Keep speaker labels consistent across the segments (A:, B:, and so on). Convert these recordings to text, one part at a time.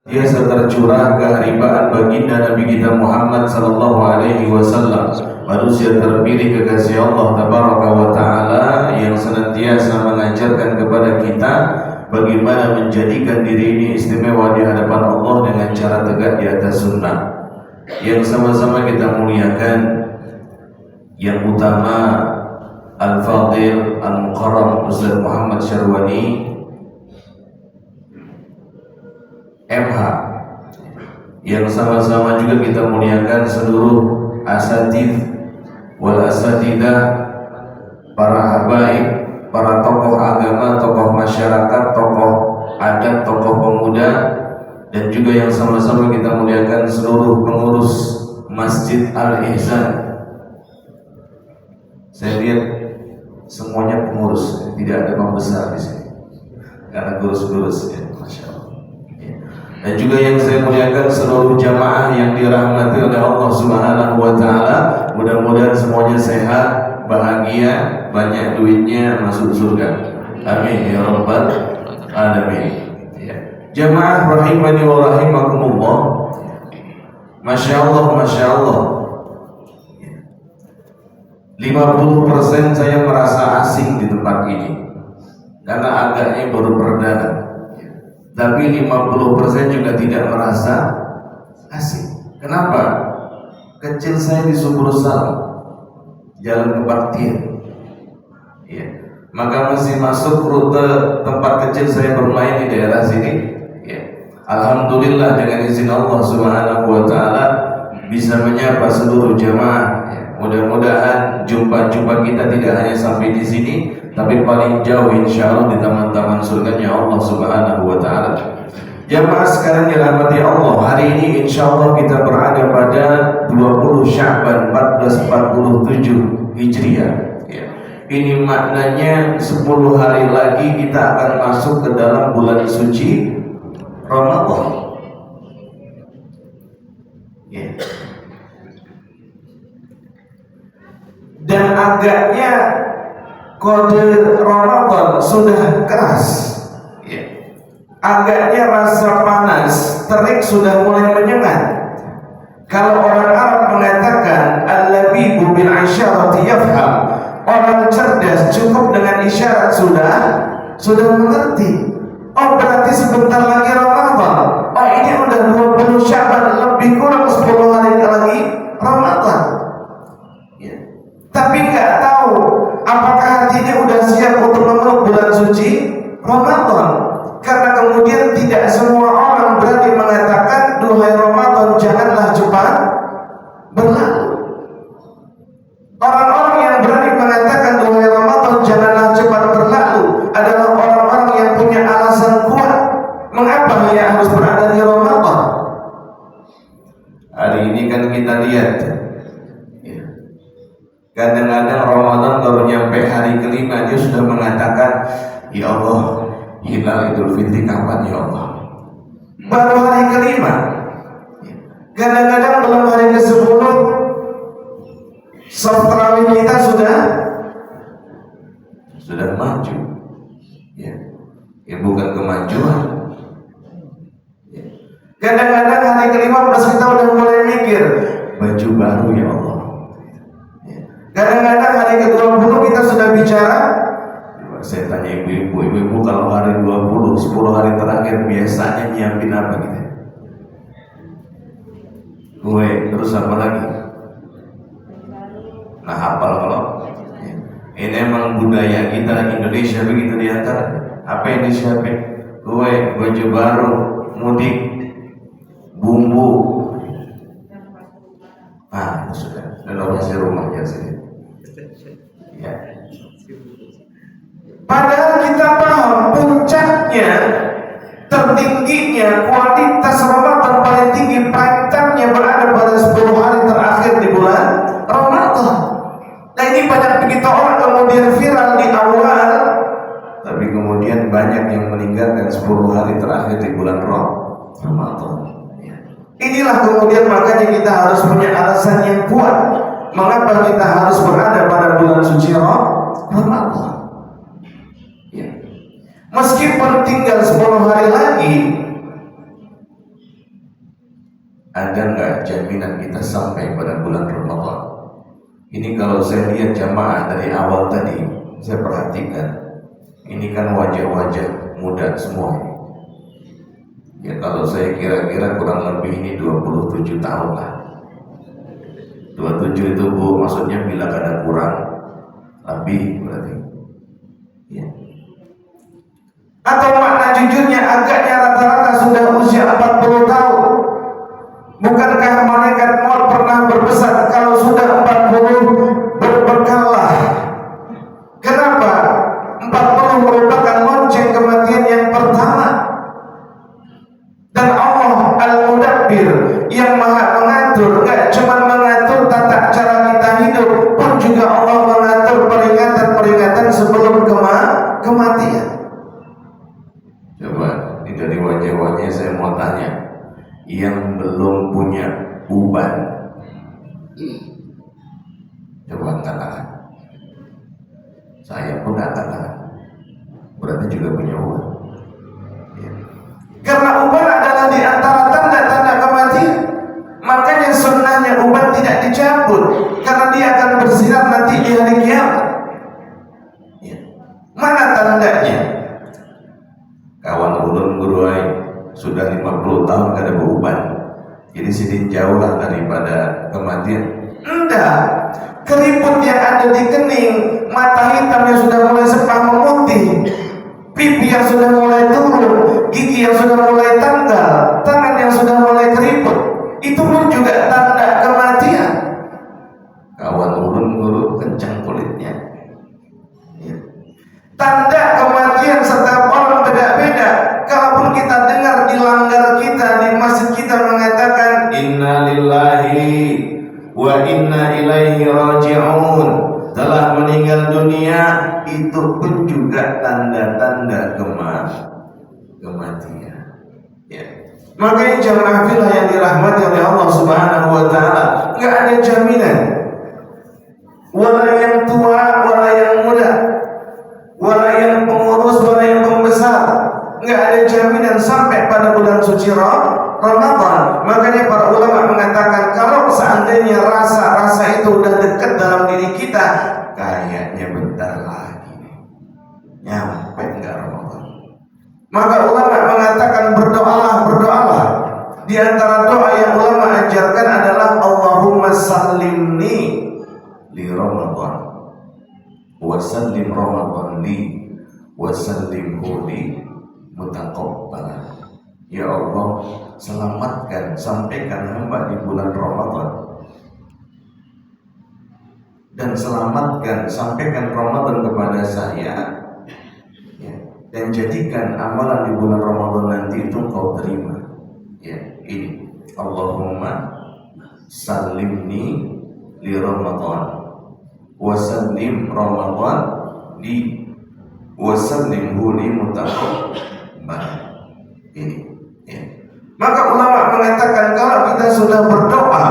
A: Biasa tercurah keharibaan baginda Nabi kita Muhammad sallallahu alaihi wasallam, manusia terpilih kekasih Allah tabaraka wa taala, yang senantiasa mengajarkan kepada kita bagaimana menjadikan diri ini istimewa di hadapan Allah dengan cara tegak di atas sunnah. Yang sama-sama kita muliakan, yang utama Al-Fadil Al-Mukarram Ustaz Muhammad Syarwani MH, yang sama-sama juga kita muliakan seluruh asatidz wal asatidah, para habaib, para tokoh agama, tokoh masyarakat, tokoh adat, tokoh pemuda, dan juga yang sama-sama kita muliakan seluruh pengurus Masjid Al-Ihsan. Saya lihat semuanya pengurus, tidak ada pembesar di sini, karena gurus-gurus ya, masya Allah. Dan juga yang saya muliakan seluruh jamaah yang dirahmati oleh Allah Subhanahu wa taala. Mudah-mudahan semuanya sehat, bahagia, banyak duitnya, masuk surga. Amin ya rabbal alamin. Ya. Jamaah rahimani wa rahimakumullah. Masya Allah, masya Allah. 50% saya merasa asing di tempat ini karena agaknya baru perdana. Tapi 50% juga tidak merasa asing. Kenapa? Kecil saya di Subur Salam, Jalan Kebaktian. Ya. Maka masih masuk rute tempat kecil saya bermain di daerah sini. Ya. Alhamdulillah dengan izin Allah Subhanahu wa taala bisa menyapa seluruh jamaah. Ya. Mudah-mudahan jumpa-jumpa kita tidak hanya sampai di sini, tapi paling jauh insyaallah di taman-taman surganya Allah Subhanahu wa taala. Jamaah sekalian dirahmati Allah, hari ini insyaallah kita berada pada 20 Sya'ban 1447 Hijriah. Ya. Ini maknanya 10 hari lagi kita akan masuk ke dalam bulan suci Ramadan. Ya. Dan agaknya kode Ramadan sudah keras, ya. Agaknya rasa panas terik sudah mulai menyengat. Kalau orang Arab mengatakan al-labibu bil isyarati yafham, orang cerdas cukup dengan isyarat sudah mengerti. Oh, berarti sebentar lagi Ramadan. Oh, ini udah 20 Sya'ban, lebih kurang 10 hari lagi Ramadan. Ya. Tapi nggak tahu apakah hatinya udah siap untuk memeluk bulan suci Ramadan. Karena kemudian tidak semua orang berani mengatakan, duhai Ramadan janganlah cepat berlalu. Orang-orang yang berani mengatakan duhai Ramadan janganlah cepat berlalu adalah orang-orang yang punya alasan kuat mengapa ia harus berada di Ramadan. Hari ini kan kita lihat, kadang-kadang Ramadan baru nyampe hari kelima dia sudah mengatakan, ya Allah, hilal Idul Fitri kapan ya Allah? Baru hari kelima. Kadang-kadang belum hari ke-10, sholat tarawih kita sudah maju. Ya bukan kemajuan. Ya. Kadang-kadang hari ke-15 kita udah mulai mikir baju baru ya Allah. Kadang-kadang hari ke-20 kita sudah bicara. Saya tanya ibu-ibu kalau hari 20, 10 hari terakhir biasanya nyiapin apa gitu? Kue, terus apa lagi? Nah, hafal kalau ini emang budaya kita Indonesia begitu diantara. Apa yang disiapin? Kue, baju baru, mudik, bumbu. Ah, itu sudah. Renovasi rumahnya sih. Ya. Padahal kita paham puncaknya, tertingginya kualitas Ramadan paling tinggi, prime time-nya berada pada 10 hari terakhir di bulan Ramadan. Nah, ini banyak begitu orang kemudian viral di awal, tapi kemudian banyak yang meninggalkan 10 hari terakhir di bulan Ramadan. Inilah kemudian makanya kita harus punya alasan yang kuat mengapa kita harus berada pada bulan suci Ramadan. Meskipun tinggal 10 hari lagi, ada nggak jaminan kita sampai pada bulan Ramadan? Ini kalau saya lihat jamaah dari awal tadi, saya perhatikan, ini kan wajah-wajah muda semua. Ya kalau saya kira-kira kurang lebih ini 27 tahun lah. 27 itu Bu, maksudnya bila ada kurang lebih berarti. Ya. Atau makna jujurnya agaknya rata-rata sudah usia 40 tahun. Bukankah malaikat maut pernah berpesan kalau sudah 40 berbekallah? Kenapa? 40 merupakan lonceng kematian yang pertama. Dan Allah Al-Mudabbir yang maha mengatur, gak cuma mengatur tata cara kita hidup, pun juga Allah mengatur peringatan-peringatan sebelum kematian. Coba ini dari wajah-wajah saya mau tanya, yang belum punya uban, coba angkat tangan. Saya pun angkat tangan, berarti juga punya uban. Ya. Karena uban adalah di antara tanda-tanda kematian. Makanya sunnahnya uban tidak dicabut, karena dia akan bersinar nanti di hari kiamat. Ya. Mana tandanya? Kawan ulun guruai sudah 50 tahun gak ada beruban, jadi sedikit jauh lah daripada kematian. Enggak, keriput yang ada di kening, mata hitam yang sudah mulai sepah memutih, pipi yang sudah mulai turun, gigi yang sudah mulai tanggal, tangan yang sudah mulai keriput, itu pun juga tanda kematian. Kawan ulun guru kencang kulitnya. Ya. Tanda kematian setiap orang beda-beda. Kalaupun kita dengar di langgar kita, di masjid kita mengatakan inna lillahi wa inna ilaihi raji'un, telah meninggal dunia, itu pun juga tanda-tanda kematian. Ya. Makanya jamaah fillah yang dirahmati oleh Allah Subhanahu wa taala, enggak ada jaminan. Wala yang tua, wala yang muda, wala yang pengurus, wala yang pembesar, enggak ada jaminan sampai pada bulan suci Ramadan. Makanya para ulama mengatakan kalau seandainya rasa-rasa itu udah dekat dalam diri kita, kayaknya bentar lagi nyampe enggak Ramadan. Maka ulama mengatakan berdoalah. Di antara doa yang ulama ajarkan adalah Allahumma sallimni li Ramadan wa sallim Ramadan li wa sallimhu li mutaqabbalan. Ya Allah, selamatkan, sampaikan hamba di bulan Ramadan, dan selamatkan, sampaikan Ramadan kepada saya, ya, dan jadikan amalan di bulan Ramadan nanti itu kau terima. Ya, ini Allahumma sallimni li Ramadan wa sallim Ramadan li wa sallimhu li mutaqabbalan. Ini, ya. Maka ulama mengatakan kalau kita sudah berdoa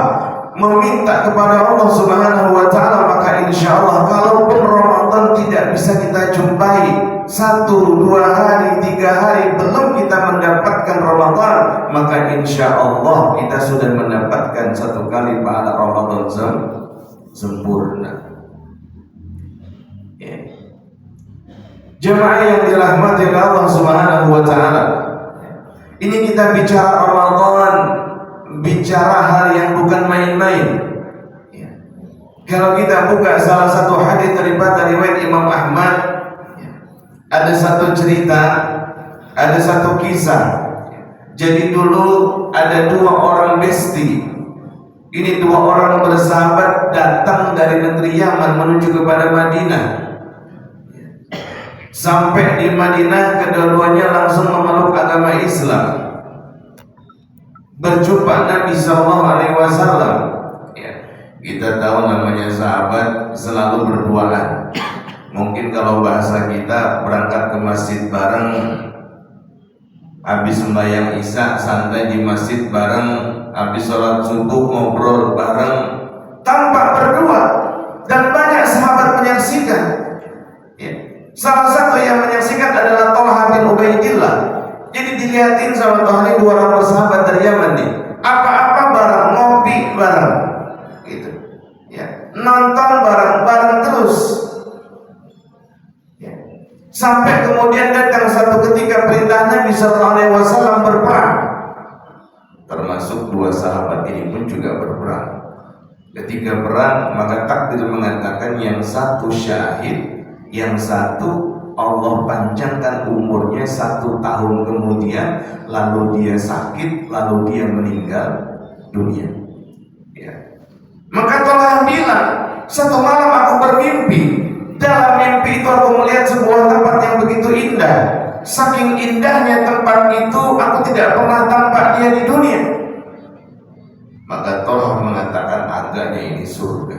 A: meminta kepada Allah Subhanahu wa taala, maka insya Allah kalaupun Ramadan tidak bisa kita jumpai 1, 2 hari, 3 hari belum kita mendapatkan Ramadan, maka insya Allah kita sudah mendapatkan 1 kali pahala Ramadan sempurna. Ya. Jemaah yang dirahmati oleh Allah Subhanahu wa taala, ini kita bicara Ramadan, bicara hal yang bukan main-main. Ya. Kalau kita buka salah satu hadis daripada riwayat Imam Ahmad, ya, ada satu cerita, ada satu kisah. Jadi dulu ada 2 orang besti. Ini 2 orang bersahabat datang dari negeri Yaman menuju kepada Madinah. Sampai di Madinah, kedua-duanya langsung memeluk agama Islam. Berjumpa Nabi SAW. Ya, kita tahu namanya sahabat selalu berduaan. Mungkin kalau bahasa kita berangkat ke masjid bareng, habis sembahyang Isya santai di masjid bareng, habis sholat subuh ngobrol bareng, tampak berdua, dan banyak sahabat menyaksikan. Ya. Salah satu yang menyaksikan adalah Thalhah bin Ubaidillah. Jadi dilihatin sama Thalhah, 2 orang bersahabat dari Yaman nih. Apa-apa Sampai kemudian datang satu ketika perintah Nabi sallallahu alaihi wasallam berperang. Termasuk dua sahabat ini pun juga berperang. Ketika perang, maka takdir mengatakan yang satu syahid, yang satu Allah panjangkan umurnya 1 tahun kemudian, lalu dia sakit, lalu dia meninggal dunia. Ya. Maka Talha bilang, satu malam aku bermimpi. Dalam mimpi itu aku melihat sebuah tempat yang begitu indah. Saking indahnya tempat itu, aku tidak pernah tampak dia di dunia. Maka Talha mengatakan agaknya ini surga.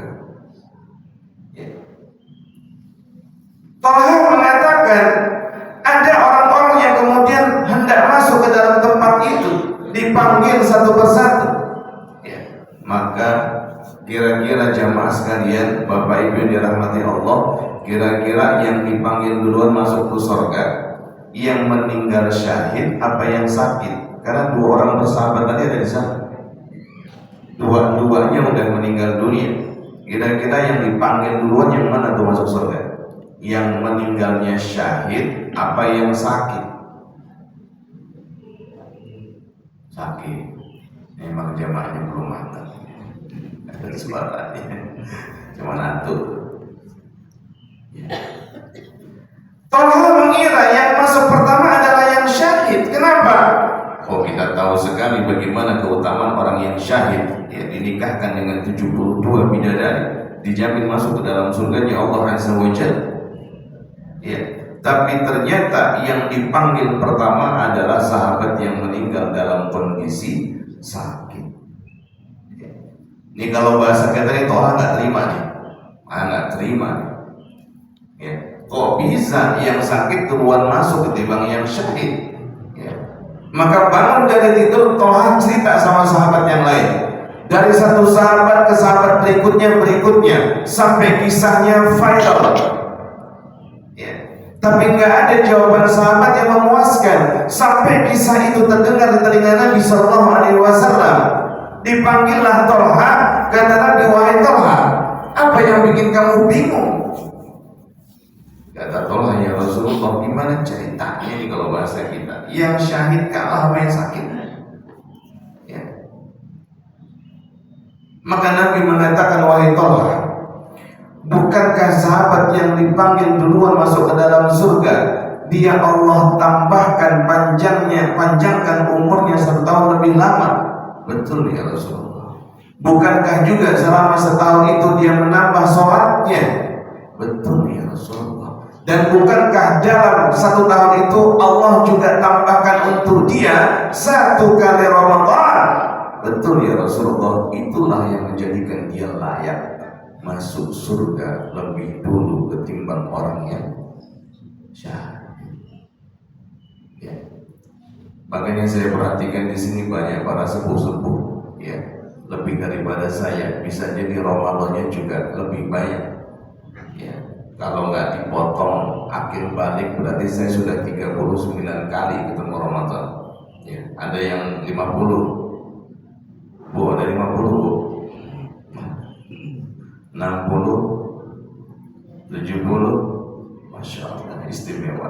A: Ya. Talha mengatakan ada orang-orang yang kemudian hendak masuk ke dalam tempat itu, dipanggil satu persatu. Ya. Maka kira-kira jamaah sekalian, Bapak Ibu yang dirahmati Allah, kira-kira yang dipanggil duluan masuk ke surga, yang meninggal syahid apa yang sakit? Karena dua orang bersahabat tadi ada di sana. Dua-duanya udah meninggal dunia. Kira-kira yang dipanggil duluan yang mana tuh masuk surga? Yang meninggalnya syahid apa yang sakit? Sakit. Memang jamaahnya belum matang. Ada suaranya. Cuma nanti. Talha mengira yang masuk pertama adalah yang syahid. Kenapa? Oh, kita tahu sekali bagaimana keutamaan orang yang syahid, ya, dinikahkan dengan 72 bidadari, dijamin masuk ke dalam surganya Allah Azza wa Jalla. Ya, tapi ternyata yang dipanggil pertama adalah sahabat yang meninggal dalam kondisi sakit. Ya. Ini kalau bahasa kita ini Talha nggak terima nih, nggak terima. Ya. Kok bisa yang sakit duluan masuk ketimbang yang syahid? Ya. Maka bangun dari tidur, Talha cerita sama sahabat yang lain. Dari satu sahabat ke sahabat berikutnya, sampai kisahnya viral. Ya. Tapi nggak ada jawaban sahabat yang memuaskan. Sampai kisah itu terdengar di telinga Nabi Sallallahu Alaihi Wasallam. Dipanggillah Talha, kata Nabi, wahai Talha, apa yang bikin kamu bingung? Kata Talha, ya Rasulullah, gimana ceritanya ini kalau bahasa kita? Yang syahid kalah sama yang sakit. Ya. Maka Nabi mengatakan, wahai Talha, bukankah sahabat yang dipanggil duluan masuk ke dalam surga, dia Allah tambahkan panjangkan umurnya 1 tahun lebih lama? Betul ya Rasulullah. Bukankah juga selama 1 tahun itu dia menambah sholatnya? Betul ya Rasulullah. Dan bukankah dalam 1 tahun itu Allah juga tambahkan untuk dia 1 kali Ramadan? Betul ya Rasulullah. Itulah yang menjadikan dia layak masuk surga lebih dulu ketimbang orang yang syahid. Ya. Makanya saya perhatikan di sini banyak para sepuh-sepuh, ya, lebih daripada saya. Bisa jadi Ramadannya juga lebih banyak. Ya. Kalau nggak dipotong akhir balik berarti saya sudah 39 kali ketemu Ramadan. Ya, ada yang 50. Bu, ada 50, Bu. 60, 70. Masya Allah, istimewa.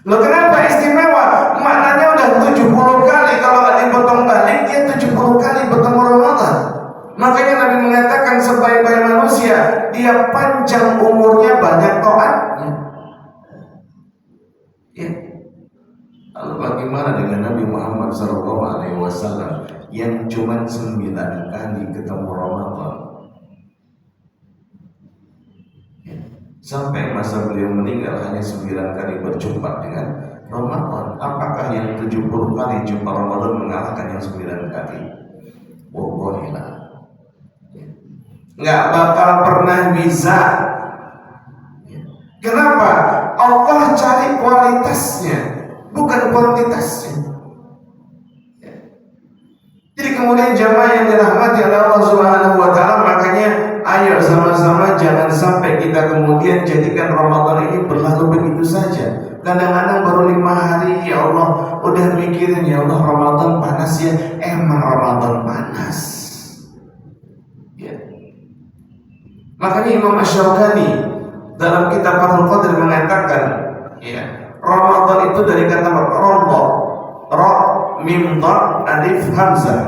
A: Loh, kenapa istimewa? Maknanya udah 70 kali. Kalau nggak dipotong balik, dia 70 kali bertemu Ramadan. Makanya Nabi mengatakan sebaik-baik manusia, dia panjang umurnya, banyak taatnya. Ya. Lalu bagaimana dengan Nabi Muhammad SAW yang cuma 9 kali ketemu Ramadan? Ya. Sampai masa beliau meninggal hanya 9 kali berjumpa dengan Ramadan. Apakah yang 70 kali jumpa Ramadan mengalahkan yang 9 kali? Wallahi la. Nggak bakal pernah bisa. Kenapa? Allah cari kualitasnya, bukan kuantitasnya. Jadi kemudian jamaah yang dirahmati oleh Allah Subhanahu wa Ta'ala, makanya ayo sama-sama jangan sampai kita kemudian jadikan Ramadan ini berlalu begitu saja. Kadang-kadang baru 5 hari, ya Allah, udah mikirin, ya Allah, Ramadan panas ya. Emang Ramadan panas. Makanya Imam Asy-Syaukani dalam kitab Fathul Qadir mengatakan, Ya. Ramadan itu dari kata Ramadan, Ra, Mim, Dha, Alif, Hamzah.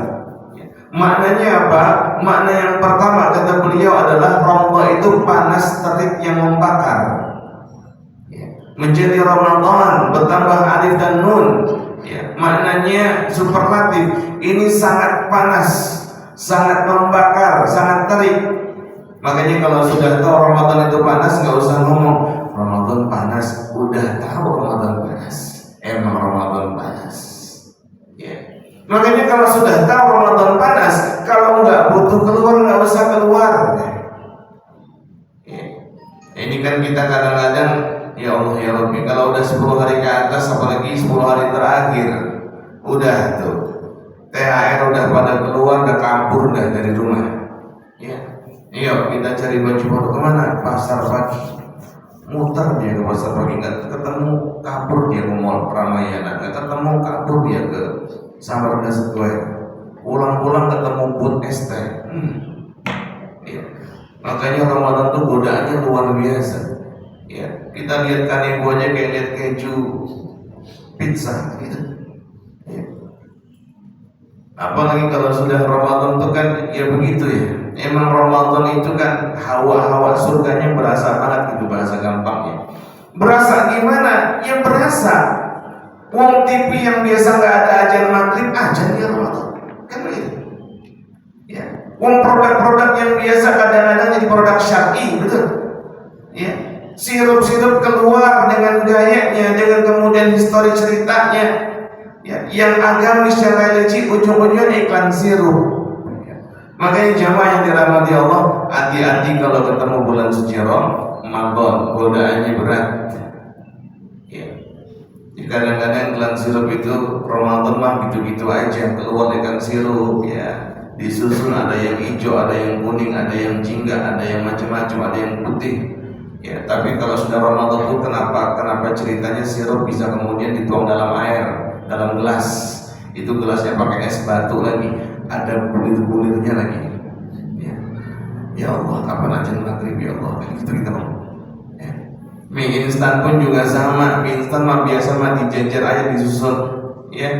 A: Ya. Maknanya apa? Makna yang pertama kata beliau adalah Ramadan itu panas terik yang membakar. Ya. Menjadi Ramadan bertambah alif dan nun. Ya. Maknanya superlatif. Ini sangat panas, sangat membakar, sangat terik. Makanya kalau sudah tahu Ramadan itu panas, nggak usah ngomong Ramadan panas. Udah tahu Ramadan panas, emang Ramadan panas. Ya. Makanya kalau sudah tahu Ramadan panas, kalau nggak butuh keluar nggak usah keluar. Ya. Ini kan kita kadang-kadang ya Allah ya Rabbi, kalau udah 10 hari ke atas, apalagi 10 hari terakhir, udah tuh THR udah pada keluar, udah kabur udah dari rumah. Ya. Iya, kita cari baju baru kemana? Pasar pagi. Muter dia ke pasar pagi, nggak ketemu, kabur dia ke mall Ramayana, nggak ketemu, kabur dia ke Samarga Square. Pulang-pulang ketemu booth es teh. Ya. Makanya Ramadan tuh godaannya luar biasa. Ya, kita lihat kanebo aja kayak lihat keju pizza gitu. Ya. Apalagi kalau sudah Ramadan tuh kan ya begitu ya. Emang Ramadan itu kan hawa-hawa surganya berasa banget gitu, bahasa gampangnya. Berasa gimana? Ya berasa. Wong TV yang biasa nggak ada ajan maghrib, ajan di Ramadan, kan begitu. Ya. Wong produk-produk yang biasa kadang-kadang jadi produk syar'i, betul. Ya. Sirup-sirup keluar dengan gayanya, dengan kemudian histori ceritanya. Ya. Yang agamis, yang religi, ujung-ujungnya iklan sirup. Makanya jamaah yang dirahmati Allah, hati-hati kalau ketemu bulan suci Ramadan, godaannya berat. Ya. Kadang-kadang iklan sirup itu Ramadan mah gitu-gitu aja, keluar ikan sirup, ya disusun ada yang hijau, ada yang kuning, ada yang jingga, ada yang macam-macam, ada yang putih. Ya, tapi kalau sudah Ramadan tuh kenapa ceritanya sirup bisa kemudian dituang dalam air, dalam gelas. Itu gelasnya pakai es batu lagi, ada bulir-bulirnya lagi. Ya Allah, kapan aja maghrib ya Allah, kan gitu kita ngomong. Ya. Mie instan pun juga sama, mie instan mah biasa mah dijejer aja disusun, ya.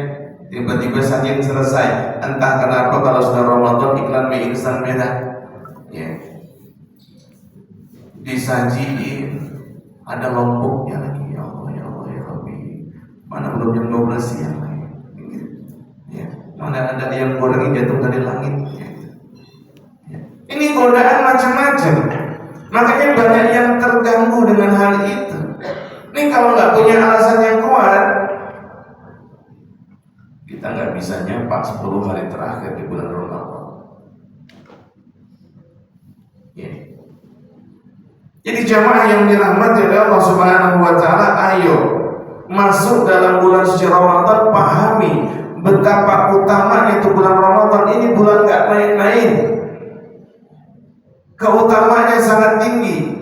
A: Tiba-tiba sajian selesai. Entah kenapa kalau sudah Ramadan iklan mie instan beda. Ya. Disajiin ada lomboknya lagi, ya Allah ya Allah ya Rabbi. Mana belum jam 12 siang lagi. Ya. Mana ada yang goreng jatuh dari langit. Ya. Ini godaan macam-macam. Makanya banyak yang terganggu dengan hal itu. Ini kalau nggak punya alasan yang kuat, kita nggak bisa nyampak 10 hari terakhir di bulan Ramadan. Ya. Jadi jamaah yang dirahmati oleh Allah Subhanahu wa taala, ayo masuk dalam bulan suci Ramadan, pahami betapa utamanya itu bulan Ramadan. Ini bulan nggak main-main. Keutamanya sangat tinggi.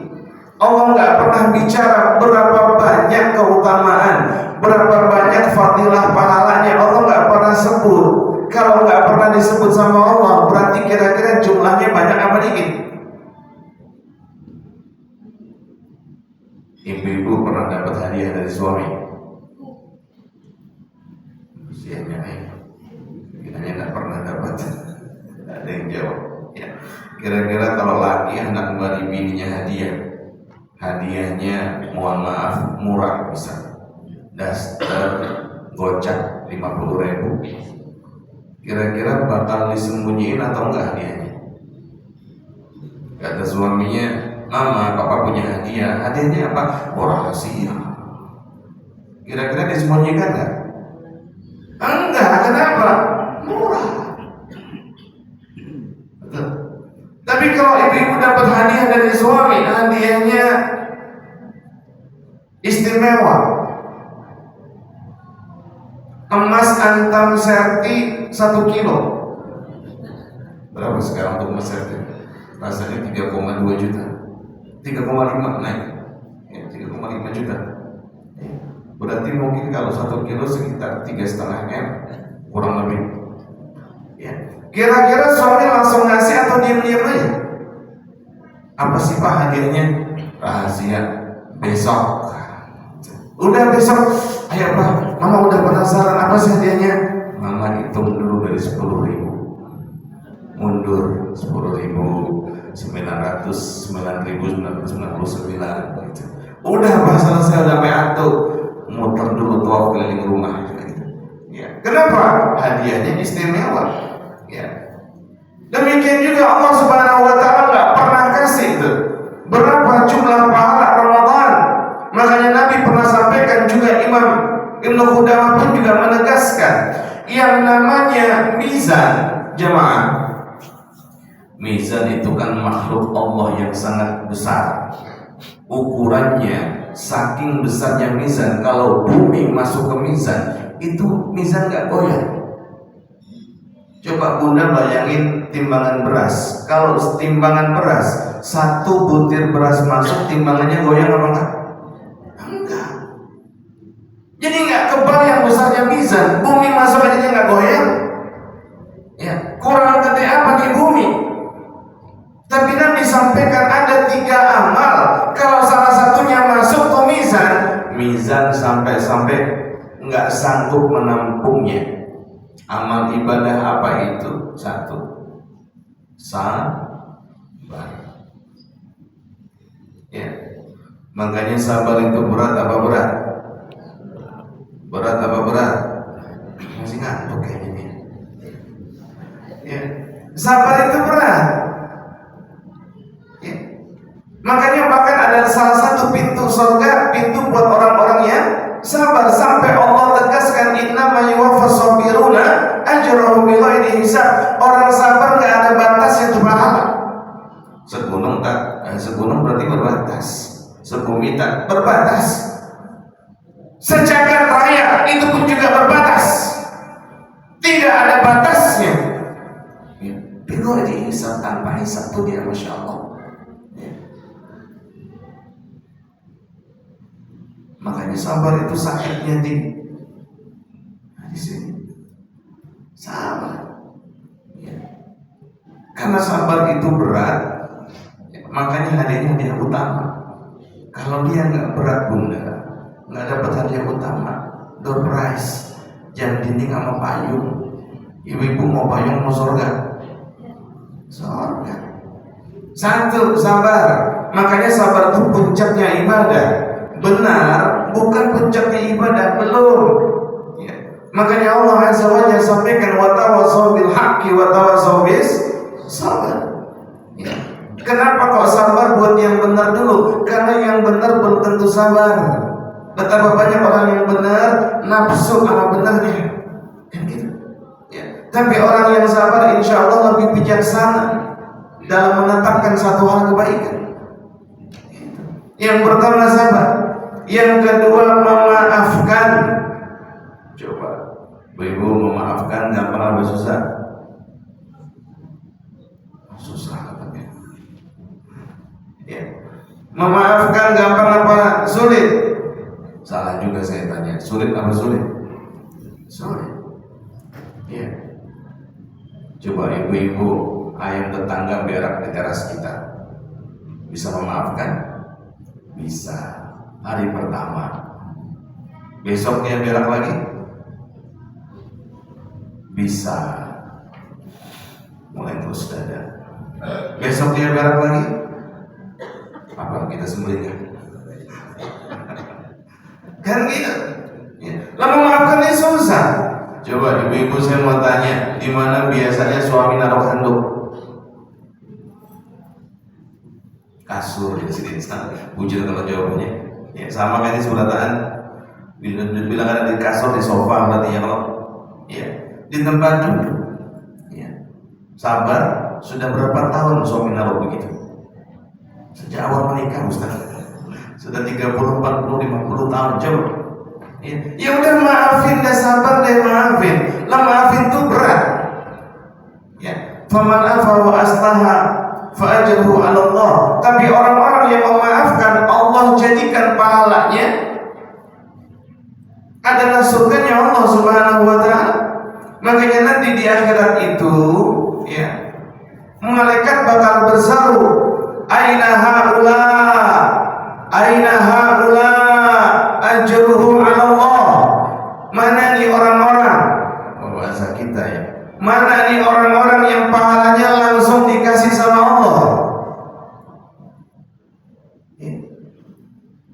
A: Allah nggak pernah bicara berapa banyak keutamaan, berapa banyak fadilah pahalanya. Allah nggak pernah sebut. Kalau nggak pernah disebut sama Allah, berarti kira-kira jumlahnya banyak apa dikit? Ibu-ibu pernah dapat hadiah dari suami? Usianya kiranya nggak pernah dapat. Ada yang jawab. Ya. Kira-kira kalau laki anak memberi bininya hadiah, hadiahnya mohon maaf murah, bisa daster gocap 50.000, kira-kira bakal disembunyiin atau enggak hadiahnya? Kata suaminya, mama papa punya hadiah, hadiahnya apa? Oh, rahasia. Kira-kira disembunyikan enggak? Enggak, kenapa? Murah. Betul. Tapi kalau ibu-ibu dapat hadiah dari suami, hadiahnya istimewa. Emas antam serti 1 kilo. Berapa sekarang untuk emas serti? Rasanya 3,2 juta. 3,5 naik. Ya, 3,5 juta. Berarti mungkin kalau 1 kilo sekitar 3,5 M kurang lebih. Ya. Kira-kira suami langsung ngasih atau diam-diam aja? Apa sih Pak hadiahnya? Rahasia, besok. Udah besok, ayo Pak, Mama udah penasaran apa sih hadiahnya? Mama hitung dulu dari 10.000, mundur 10.000, 999 gitu. Udah Pak, selesai, udah meatu, muter dulu tawaf keliling rumah gitu. Ya. Kenapa? Hadiahnya istimewa. Ya. Demikian juga Allah Subhanahu wa taala enggak pernah kasih itu berapa jumlah pahala Ramadan. Makanya Nabi pernah sampaikan juga, Imam Ibnu Qudamah pun juga menegaskan yang namanya mizan, jemaah. Mizan itu kan makhluk Allah yang sangat besar. Ukurannya saking besarnya mizan, kalau bumi masuk ke mizan, itu mizan gak goyang. Coba Bunda bayangin timbangan beras. Kalau timbangan beras, satu butir beras masuk, timbangannya goyang apa enggak? Enggak. Jadi enggak kebayang besarnya mizan. Bumi masuk aja enggak goyang. Ya, kurang gede apa di bumi? Tapi Nabi sampaikan ada 3 amal. Kalau salah satunya masuk ke mizan, mizan sampai enggak sanggup menampungnya. Amal ibadah apa itu? 1, sabar. Ya, makanya sabar itu berat apa berat? Berat apa berat? Masih ngantuk kayaknya nih. Ya, sabar itu berat. Ya. Makanya bahkan ada salah satu pintu surga, pintu buat orang-orang yang sabar, sampai Allah tegaskan innama yuwaffas sabiruna ajrahum bighairi hisab. Orang sabar enggak ada batasnya tuh pahala. Segunung tak, segunung berarti berbatas. Sebumi tak berbatas. Sejagat raya itu pun juga berbatas. Tidak ada batasnya. Bighairi hisab, tanpa hisab tuh dia, masya Allah. Makanya sabar itu sakitnya di sini. Sabar. Ya. Karena sabar itu berat, makanya hadiahnya hadiah utama. Kalau dia nggak berat Bunda, nggak dapat hadiah utama, door prize, jam dinding sama payung. Ibu-ibu mau payung mau surga? Surga. 1, sabar. Makanya sabar itu puncaknya ibadah. Benar, bukan puncaknya ibadah, belum. Ya. Makanya Allah Azza wa Jalla sampaikan wa tawassaw bil haqqi wa tawassaw bis sabr. Ya. Kenapa kok sabar buat yang benar dulu? Karena yang benar belum tentu sabar. Betapa banyak orang yang benar nafsu sama benarnya. Kan gitu. Ya. Tapi orang yang sabar insya Allah lebih bijaksana dalam menetapkan satu hal kebaikan. Yang pertama sabar. Yang kedua memaafkan. Coba ibu memaafkan gampang apa susah? Susah katanya. Ya. Memaafkan gampang apa sulit? Salah juga saya tanya. Sulit apa sulit? Sulit. Ya. Coba ibu-ibu ayam tetangga berak di teras kita, bisa memaafkan? Bisa. Hari pertama, besok dia berak lagi, bisa. Mulai terus dada. Besok dia berak lagi, apa kita sembelihkan? Kan gitu. Ya. Lalu memaafkan ini susah. Coba ibu-ibu saya mau tanya, di mana biasanya suami naruh handuk? Kasur di sini. Bujur kalau jawabannya. Ya, sama kayak di surataan bilang ada di kasur, di sofa berarti ya, kalau ya di tempat duduk. Ya. Sabar. Sudah berapa tahun suami naruh begitu? Sejak awal menikah Ustaz. Sudah 30, 40, 50 tahun. Coba. Ya udah maafin, dah sabar deh, maafin. Lah maafin tuh berat. Ya. Faman afa wa aslaha fa ajruhu 'ala Allah. Tapi orang-orang yang memaafkan, Allah jadikan pahalanya adalah surganya Allah Subhanahu wa taala. Makanya nanti di akhirat itu, ya, malaikat bakal berseru, aina haula ajruhum Mana nih orang-orang yang pahalanya langsung dikasih sama Allah?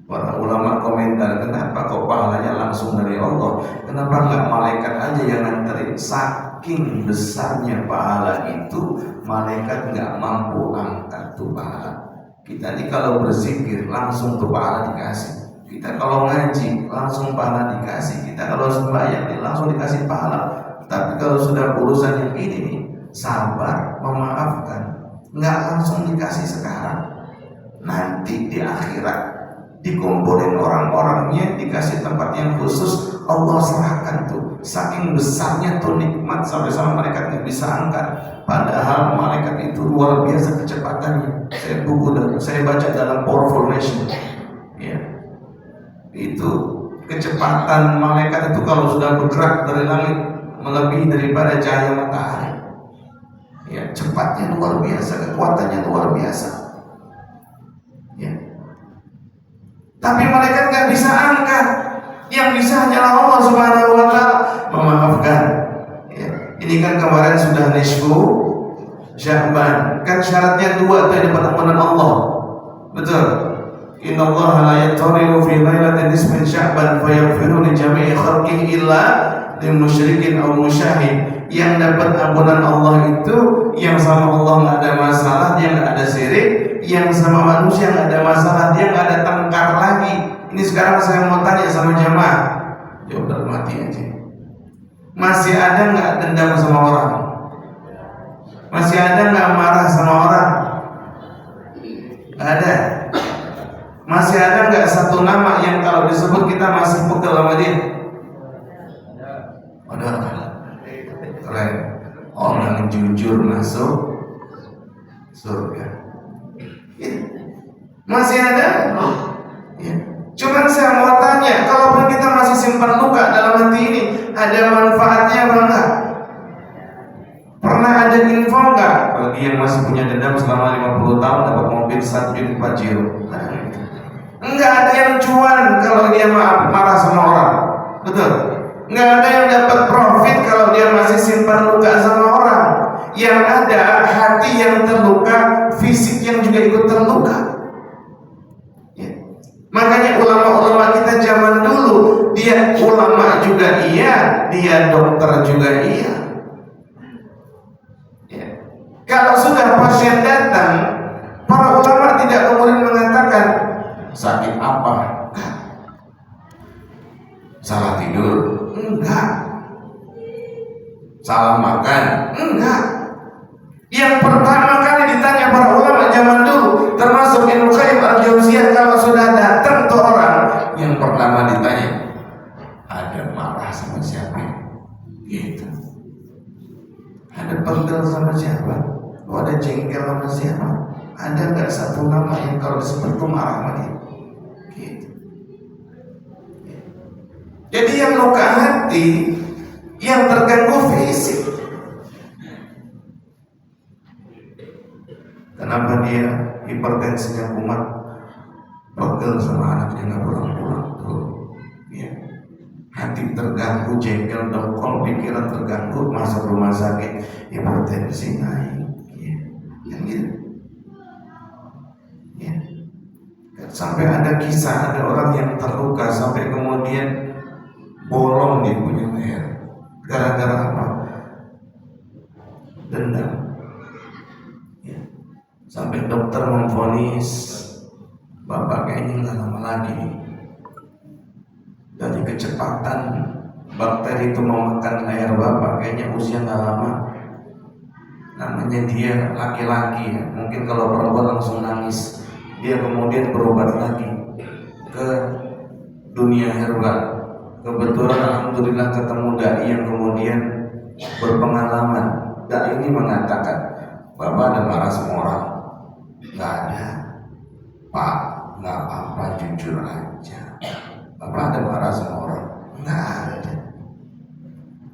A: Para ulama komentar, kenapa kok pahalanya langsung dari Allah? Kenapa nggak malaikat aja yang nganterin? Saking besarnya pahala itu, malaikat nggak mampu angkat tuh pahala. Kita nih kalau berzikir langsung tuh pahala dikasih. Kita kalau ngaji langsung pahala dikasih. Kita kalau sembahyang langsung dikasih pahala. Tapi kalau sudah urusan yang ini nih, sabar, memaafkan, nggak langsung dikasih sekarang. Nanti di akhirat dikumpulin orang-orangnya, dikasih tempat yang khusus, Allah serahkan tuh. Saking besarnya tuh nikmat sampai-sampai malaikat nggak bisa angkat. Padahal malaikat itu luar biasa kecepatannya. Saya baca dalam Powerful Nation, ya, itu kecepatan malaikat itu kalau sudah bergerak dari langit melebihi daripada cahaya matahari. Ya, cepatnya luar biasa, kekuatannya luar biasa. Ya. Tapi malaikat nggak bisa angkat. Yang bisa hanyalah Allah Subhanahu wa Ta'ala memaafkan. Ya. Ini kan kemarin sudah nisfu Sya'ban. Kan syaratnya 2 tadi pertemuan Allah. Betul. Inna Allah la yattari'u fi lailatin nisfin Sya'ban fayaghfiru li jami'i khalqihi illa lil musyrikin aw musyahid. Yang dapat ampunan Allah itu yang sama Allah nggak ada masalah, dia nggak ada syirik. Yang sama manusia nggak ada masalah, dia nggak ada tengkar lagi. Ini sekarang saya mau tanya sama jamaah, jawab dalam hati aja. Masih ada nggak dendam sama orang? Masih ada nggak marah sama orang? Ada. Masih ada nggak satu nama yang kalau disebut kita masih pegel sama dia? Ada. Keren. Orang jujur masuk surga. Ya. Masih ada? Ya. Cuman saya mau tanya, kalau kita masih simpan luka dalam hati ini, ada manfaatnya apa enggak? Pernah ada info enggak bagi yang masih punya dendam selama 50 tahun dapat mobil 1 unit Pajero? Enggak ada yang cuan kalau dia marah sama orang. Betul? Enggak ada yang dapat profit kalau dia masih simpan luka sama orang. Yang ada hati yang terluka, fisik yang juga ikut terluka. Ya. Makanya ulama-ulama kita zaman dulu, dia ulama juga iya, dia dokter juga iya. Ya. Kalau sudah pasien datang, para ulama tidak kemudian mengatakan sakit apa? Salah tidur? Enggak. Salah makan? Enggak. Yang pertama kali ditanya para ulama zaman dulu, termasuk Ibnu Qayyim al-Jauziyah, kalau sudah datang tuh orang, yang pertama ditanya, ada marah sama siapa? Gitu. Ada pegel sama siapa? Oh, ada jengkel sama siapa? Ada nggak satu nama yang kalau disebut tuh marah sama dia? Gitu. Jadi yang luka hati, yang terganggu fisik. Kenapa dia hipertensinya kumat, pegel sama anaknya nggak pulang-pulang tuh, ya. Hati terganggu, jengkel, dongkol, pikiran terganggu, masuk rumah sakit, hipertensi naik, ya. Yang gitu, ya. Sampai ada kisah ada orang yang terluka sampai kemudian bolong di punya leher, gara-gara apa? Dendam. Sampai dokter memvonis bapak kayaknya nggak lama lagi. Dari kecepatan bakteri itu memakan leher bapak, kayaknya usia nggak lama. Namanya dia laki-laki, mungkin kalau perempuan langsung nangis. Dia kemudian berobat lagi ke dunia herbal. Kebetulan alhamdulillah ketemu dai yang kemudian berpengalaman. Dai ini mengatakan, bapak ada marah sama orang? Nggak ada, Pak, nggak apa-apa, jujur aja. Bapak ada marah sama orang? Nggak ada.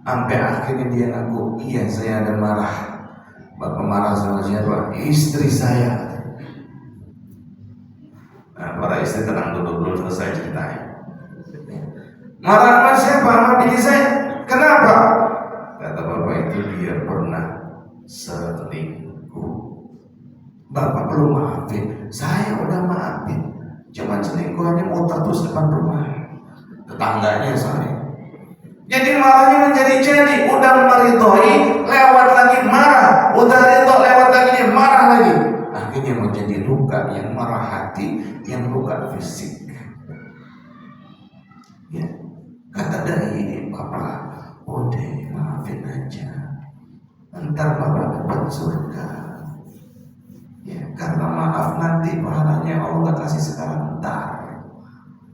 A: Sampai akhirnya dia ngaku, iya saya ada marah. Bapak marah sama siapa? Istri saya. Nah, para istri tenang dulu, belum selesai ceritanya. Marah sama siapa? Sama bini saya. Kenapa? Kata bapak itu dia pernah selingkuh. Bapak belum maafin, saya udah maafin. Cuman selingkuhannya muter terus depan rumah tetangganya saya. Jadi marahnya menjadi-jadi, udah meridhoi, lewat lagi marah, udah ridho lewat lagi dia marah lagi. Akhirnya menjadi luka yang marah hati, yang luka fisik. Ya, kata dari ini bapak, udah maafin aja, ntar bapak dapat surga. Ya, karena maaf nanti pahalanya Allah kasih sekarang ntar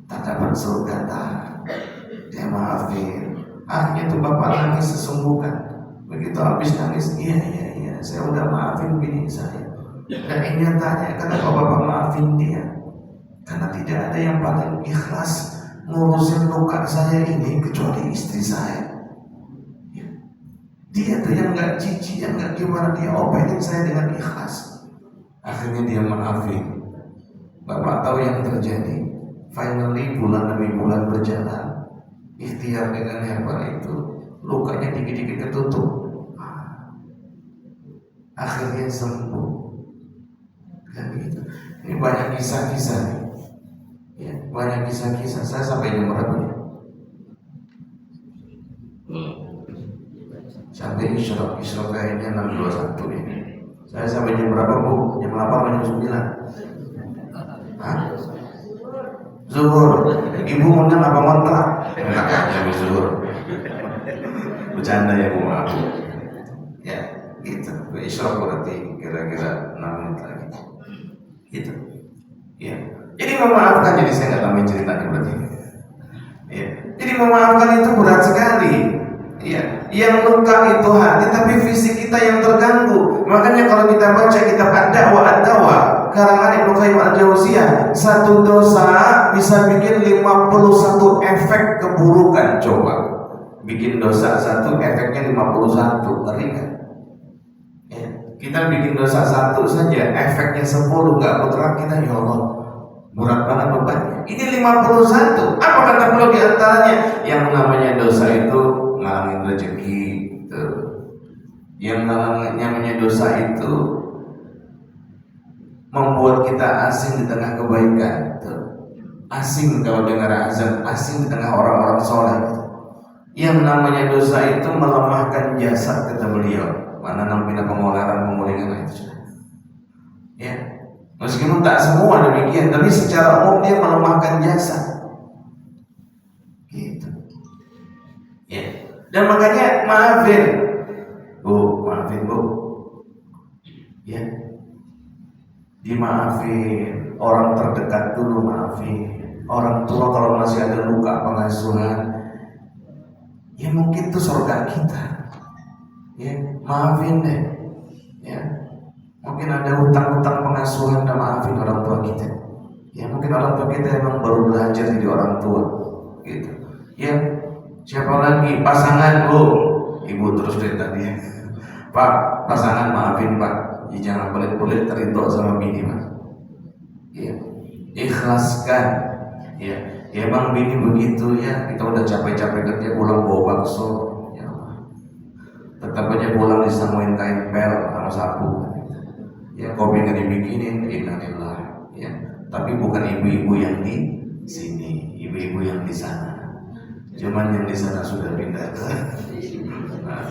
A: dapat surga ntar. Dia maafin. Akhirnya tuh bapak nangis sesungguhkan. Begitu habis nangis, iya, saya udah maafin bini saya. Dan ini nyatanya kenapa bapak maafin dia? Karena tidak ada yang paling ikhlas ngurusin luka saya ini kecuali istri saya. Dia tuh yang gak jijik, yang gak gimana, dia openin saya dengan ikhlas. Akhirnya dia maafin. Bapak tahu yang terjadi. Finally bulan demi bulan berjalan. Ikhtiar dengan herbal itu, lukanya dikit-dikit ketutup. Akhirnya sembuh. Kan gitu. Ini banyak kisah-kisah nih. Ya, banyak kisah-kisah. Saya sampai jam berapa nih? Sampai isyraq kayaknya 6:21 nih. Saya sampai jam berapa bu? Jam 8 atau jam 9? Hah? Zuhur. Ibu ngundang apa ngontrak? Enak aja zuhur. Bercanda ya bu, maaf. Ya, gitu. Isyraq berarti kira-kira 6 menit lagi. Gitu. Ya. Jadi memaafkan, jadi saya nggak tambahin ceritanya berarti. Ya. Jadi memaafkan itu berat sekali. Ya. Yang luka itu hati, tapi fisik kita yang terganggu. Makanya kalau kita baca kitab Ad-Da'wa karangan Ibnu Qayyim Al-Jauziyah, satu dosa bisa bikin 51 efek keburukan. Coba bikin dosa satu, efeknya 51, ngeri kan? Ya. Kita bikin dosa satu saja, efeknya 10, nggak bergerak kita, ya Allah, berat banget bebannya. Ini 51. Apa kata beliau di antaranya? Yang namanya dosa itu ngalangin rezeki. Yang namanya dosa itu membuat kita asing di tengah kebaikan. Asing kalau dengar azan, asing di tengah orang-orang soleh. Yang namanya dosa itu melemahkan jasad, kata beliau. Mana nampina pengulangan itu. Ya, meskipun tak semua demikian, tapi secara umum dia melemahkan jasad. Gitu. Ya. Dan makanya maafin, maafin bu. Ya. Dimaafin, orang terdekat dulu maafin. Orang tua kalau masih ada luka pengasuhan, ya mungkin itu surga kita. Ya, maafin deh. Ya, mungkin ada hutang-hutang pengasuhan, dan maafin orang tua kita. Ya, mungkin orang tua kita emang baru belajar jadi orang tua, gitu. Ya, siapa lagi? Pasangan, bu, ibu terus dari tadi. Pak, pasangan maafin pak. Ya, jangan pelit-pelit terima sama bini mas. Ya, ikhlaskan. Ya, emang bini begitu ya. Kita udah capek-capek kerja, pulang bawa bakso. Ya, tetap aja pulang disangguin kain pel sama sapu. Ya, kopi nggak dibikinin, innalillah. Ya, tapi bukan ibu-ibu yang di sini, ibu-ibu yang di sana. Cuman yang di sana sudah pindah ke. Nah,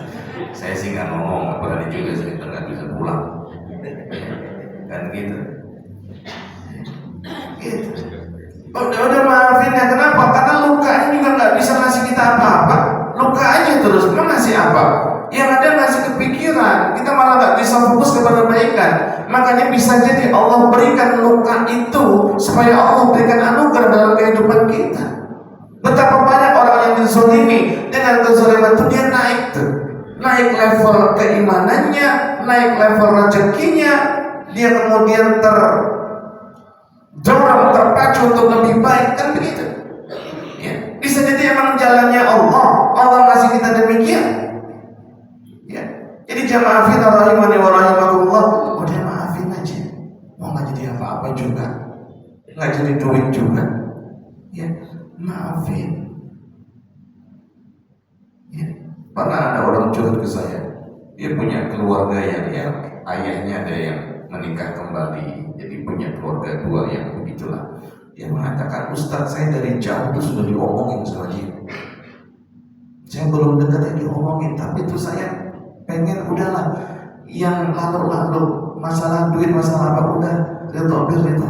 A: saya sih nggak ngomong, berani juga saya nggak bisa pulang. Kan gitu. Gitu. Udah maafin ya, kenapa? Karena lukanya juga nggak bisa ngasih kita apa-apa. Luka aja terus, emang ngasih apa? Yang ada ngasih kepikiran, kita malah nggak bisa fokus kepada kebaikan. Makanya bisa jadi Allah berikan luka itu supaya Allah berikan anugerah dalam kehidupan kita. Betapa banyak orang yang dizolimi, dengan kezoliman itu dia naik tuh, naik level keimanannya, naik level rezekinya, dia kemudian terdorong, terpacu untuk lebih baik, kan begitu. Ya, bisa jadi emang jalannya Allah ngasih kita demikian. Ya, jadi jangan maafin rahimani wa rahimakumullah, udah maafin aja, mau nggak jadi apa-apa juga, nggak jadi duit juga. Ya, maafin. Ya. Pernah ada orang curhat ke saya, dia punya keluarga yang ayahnya ada yang menikah kembali, jadi punya keluarga dua yang begitulah. Dia mengatakan, Ustadz, saya dari jauh itu sudah diomongin sama dia. Saya belum dekat yang diomongin, tapi itu saya pengen udahlah, yang lalu-lalu masalah duit, masalah apa udah itu.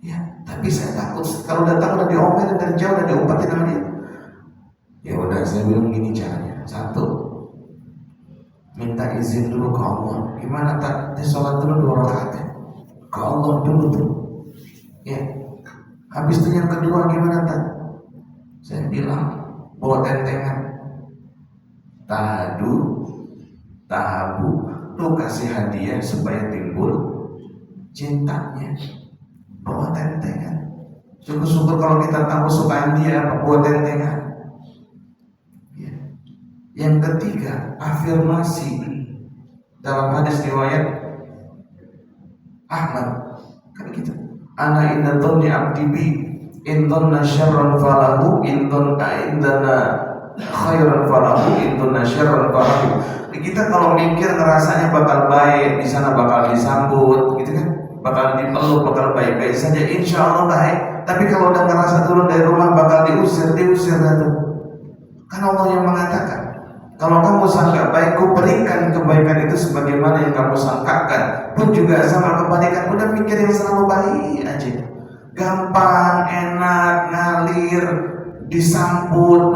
A: Ya, tapi saya takut kalau datang udah diomelin dari jauh, udah diobatin sama dia. Ya udah, saya bilang gini caranya. Satu, minta izin dulu ke Allah. Gimana tak? Sholat dulu 2 rakaat ke Allah dulu tuh. Ya, habis itu yang kedua gimana tak? Saya bilang bawa tentengan. Tahadu, tahabu. Lu kasih hadiah supaya timbul cintanya. Bawa tentengan. Syukur-syukur kalau kita tahu sukaan dia apa, bawa tentengan. Yang ketiga, afirmasi. Dalam hadis riwayat Ahmad kan gitu. Ana inna dhanni abdi bi in dhanna syarran falahu in dhanna indana khairan falahu in dhanna syarran falahu. Kita kalau mikir ngerasanya bakal baik, di sana bakal disambut gitu kan, bakal dipeluk, bakal baik-baik saja, insya Allah baik. Tapi kalau udah ngerasa turun dari rumah bakal diusir itu. Kan Allah yang mengatakan, kalau kamu sangka baik, ku berikan kebaikan itu sebagaimana yang kamu sangkakan. Pun juga sama kebaikan, udah mikir yang selalu baik aja. Gampang, enak, ngalir, disambut,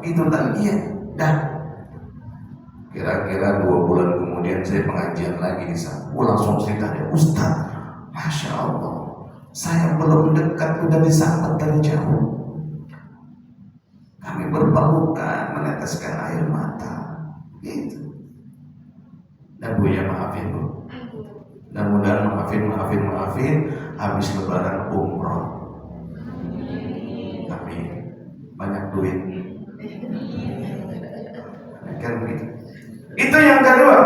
A: gitu kan. Iya, dah. Kira-kira 2 bulan kemudian saya pengajian lagi di sana. Langsung cerita dia, Ustaz, Masya Allah, saya belum dekat, udah disambut dari jauh. Kami berpelukan, meneteskan air mata, gitu. Dan Bu ya maafin Bu. Mudah-mudahan maafin. Habis lebaran umroh. Amin. Banyak duit. Kan begitu. Itu yang kedua.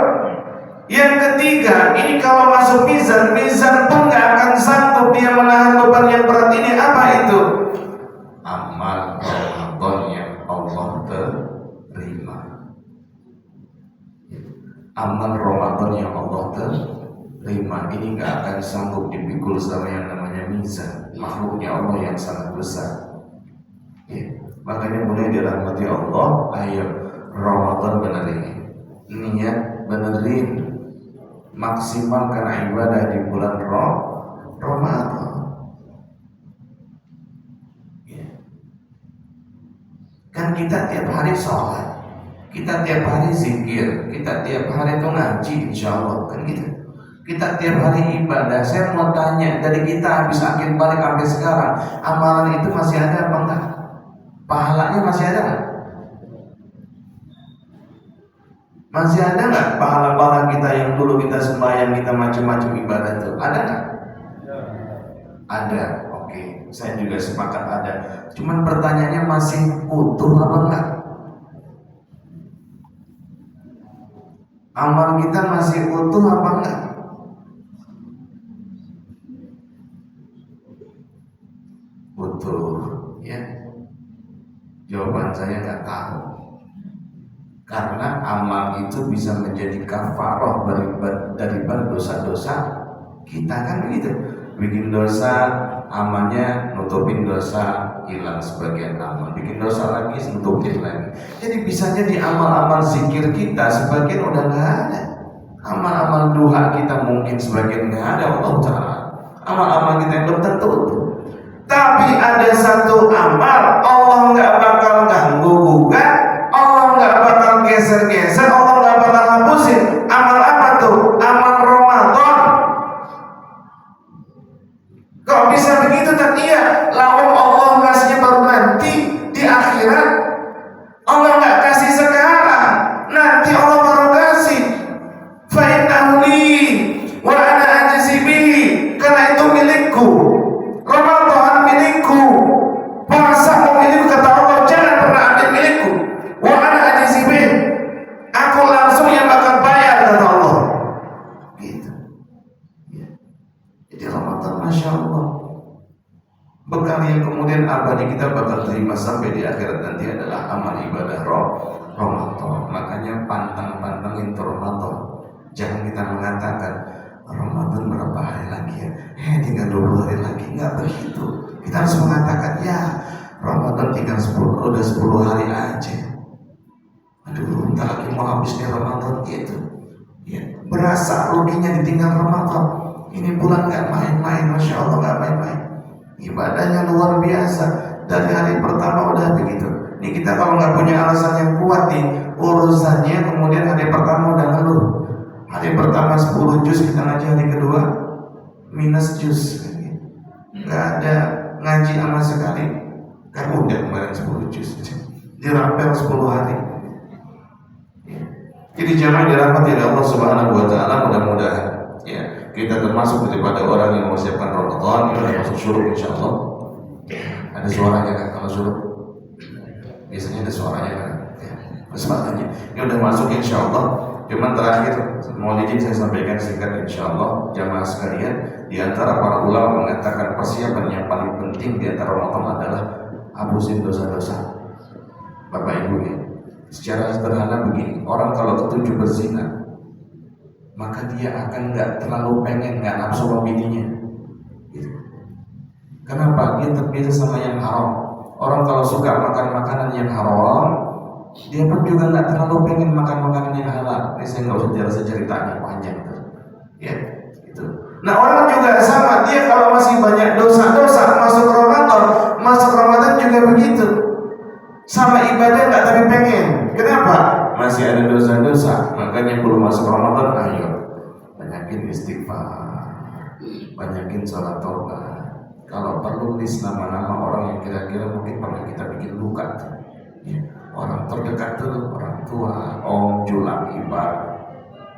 A: Yang ketiga, ini kalau masuk mizan pun gak akan sanggup dia menahan beban yang berat ini. Apa itu? Amal Ramadan yang Allah terima. Amal Ramadan yang Allah terima ini gak akan sanggup dipikul sama yang namanya mizan. Makhluknya Allah yang sangat besar. Ya. Makanya mulai dirahmati Allah, ayo Ramadan benerin, niat benerin, maksimalkan ibadah di bulan Ramadan. Kan kita tiap hari sholat, kita tiap hari zikir, kita tiap hari itu ngaji, insya Allah kan gitu. Kita tiap hari ibadah. Saya mau tanya, dari kita habis akhir balik sampai sekarang, amalan itu masih ada apa enggak? Pahalanya masih ada enggak? Masih ada enggak pahala-pahala kita yang dulu kita sembahyang, kita macam-macam ibadah itu? Ada enggak? Ada. Saya juga sepakat ada. Cuman pertanyaannya masih utuh apa enggak? Amal kita masih utuh apa enggak? Utuh, ya. Jawaban saya enggak tahu. Karena amal itu bisa menjadi kafarah daripada dosa-dosa kita, kan begitu. Bikin dosa, amalnya nutupin dosa, hilang sebagian amal. Bikin dosa lagi, nutupin lagi. Jadi bisa jadi amal-amal zikir kita sebagian udah nggak ada. Amal-amal duha kita mungkin sebagian nggak ada. Allah Ta'ala, amal-amal kita yang belum tentu. Tapi ada satu amal Allah nggak bakal ganggu gugat, Allah nggak bakal geser-geser, Allah nggak bakal hapusin. Amal apa tuh? Amal Ramadan. Kok bisa begitu? Dan iya, lalu Allah ngasihnya baru nanti di akhirat. Allah nggak kasih sekarang, nanti Allah baru kasih. Fa innahu li wa ana ajzi bihi, karena itu milikku. Ramadan milikku, puasa milikku, kata Allah, jangan pernah ambil milikku. Wa ana ajzi bihi, aku langsung yang bakal bayar, kata Allah. Gitu. Jadi Ramadan, Masya Allah, bekal yang kemudian abadi kita bakal terima sampai di akhirat nanti adalah amal ibadah Ramadan. Makanya pantang-pantangin Ramadan. Jangan kita mengatakan Ramadan berapa hari lagi ya? Tinggal 20 hari lagi. Enggak begitu. Kita harus mengatakan ya Ramadan tinggal 10 hari aja. Aduh, bentar lagi mau habis nih Ramadan gitu. Ya, berasa ruginya ditinggal Ramadan. Ini bulan nggak main-main, masya Allah nggak main-main. Ibadahnya luar biasa. Dari hari pertama udah begitu. Ini kita kalau nggak punya alasan yang kuat nih urusannya, kemudian hari pertama udah ngeluh. Hari pertama 10 juz kita ngaji, hari kedua minus juz. Nggak ada ngaji sama sekali. Kan udah kemarin 10 juz. Dirapel 10 hari. Jadi jamaah dirahmati oleh Allah Subhanahu wa taala, mudah-mudahan ya kita termasuk daripada orang yang mempersiapkan Ramadan, yang masuk syuruk insyaallah. Ada suaranya kan kalau syuruk? Biasanya ada suaranya kan. Ya, suaranya. Ini udah masuk insyaallah. Cuman terakhir mau izin saya sampaikan singkat insyaallah jamaah sekalian, di antara para ulama mengatakan persiapan yang paling penting di antara Ramadan adalah hapusin dosa-dosa. Bapak Ibu ya. Secara sederhana begini, orang kalau ketujuh berzina, maka dia akan nggak terlalu pengen, nggak nafsu sama bininya. Gitu. Kenapa? Dia terbiasa sama yang haram. Orang kalau suka makan makanan yang haram, dia pun juga nggak terlalu pengen makan makanan yang halal. Ini saya nggak usah jelaskan ceritanya panjang, ya. Gitu. Nah orang juga sama, dia kalau masih banyak dosa-dosa masuk Ramadan juga begitu. Sama ibadah nggak tapi pengen. Kenapa? Masih ada dosa-dosa. Makanya belum masuk Ramadan, ayo banyakin istighfar, banyakin sholat taubat. Kalau perlu list nama-nama orang yang kira-kira mungkin pernah kita bikin luka. Ya. Orang terdekat dulu, orang tua, om, julang, ibar,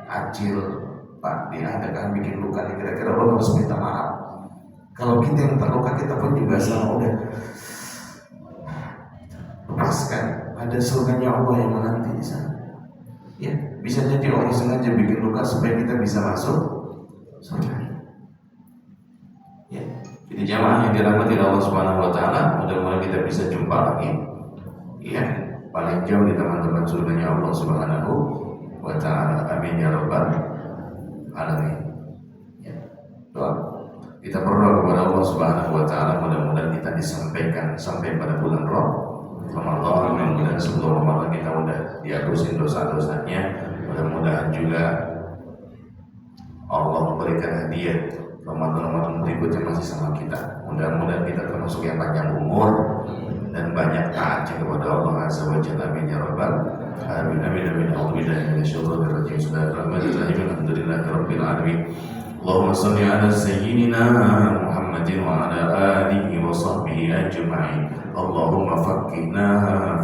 A: acil, pak, dia ada kan bikin luka. Kira-kira lo harus minta maaf. Kalau kita yang terluka, kita pun juga sama udah. Lepaskan, ada surganya Allah yang menanti di sana. Ya, bisa jadi orang sengaja bikin luka supaya kita bisa masuk surga. Ya, jadi jamaah yang dirahmati Allah Subhanahu wa taala, mudah-mudahan kita bisa jumpa lagi. Ya, paling jauh di teman-teman surganya Allah Subhanahu wa taala. Amin ya rabbal alamin. Ya. Doa. Kita berdoa kepada Allah Subhanahu wa taala, mudah-mudahan kita disampaikan sampai pada bulan Ramadan, mudah-mudahan sebelum Ramadan kita udah dihapusin dosa-dosanya. Mudah-mudahan juga Allah memberikan hadiah Ramadan berikutnya masih sama kita. Mudah-mudahan kita termasuk yang panjang umur dan banyak taat kepada Allah Azza wa Jalla. Amin ya rabbal alamin. Amin amin. A'udzubillahi minasyaitonir rajim. Alhamdulillahi rabbil alamin. Allahumma shalli ala sayyidina Muhammadin wa ala alihi wa sahbihi ajma'in. Allahumma faqqihna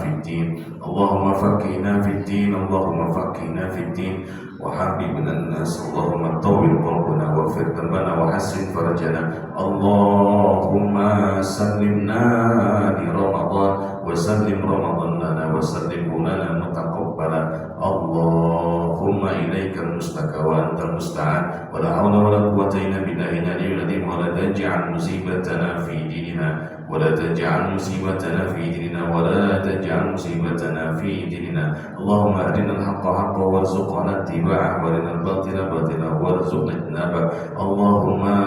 A: fid din. Allahumma faqqihna fid din. Allahumma faqqihna fid din. Wa habibna nas. Allahumma tawwil qalbana wa fir dhanbana wa hassin farajana. Allahumma sallimna li Ramadan wa sallim Ramadan lana wa sallimhu lana mutaqabbala. Allahumma ilaikal mustaka wa antal musta'an wa la hawla wa la quwwata illa billahi al-aliyyil azim. Wa la taj'al musibatana fi dinina wa la taj'al musibatana fi dinina wa la taj'al musibatana fi dinina. Allahumma arina al-haqqa haqqan warzuqna ittiba'ahu wa arina al-batila batilan warzuqna ijtinabah. Allahumma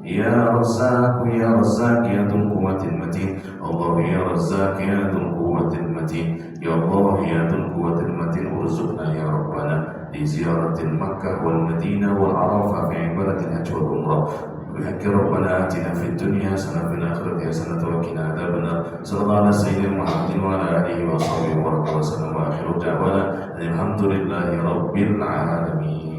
A: ya Razzaq ya Razzaq ya Dzul Quwwatil Matin. Allah ya Razzaq ya Dzul Quwwatil Matin. Ya Allah ya Dzul Quwwatil Matin, urzuqna ya Rabbana di ziyaratil Makkah wal Madinah wal Arafah fi ibadatil hajj wal umrah. بحق ربنا آتنا في الدنيا حسنة وفي الآخرة حسنة وقنا عذاب النار. صلى الله على سيدنا محمد وعلى آله وصحبه وسلم وآخر دعوانا الحمد لله رب العالمين.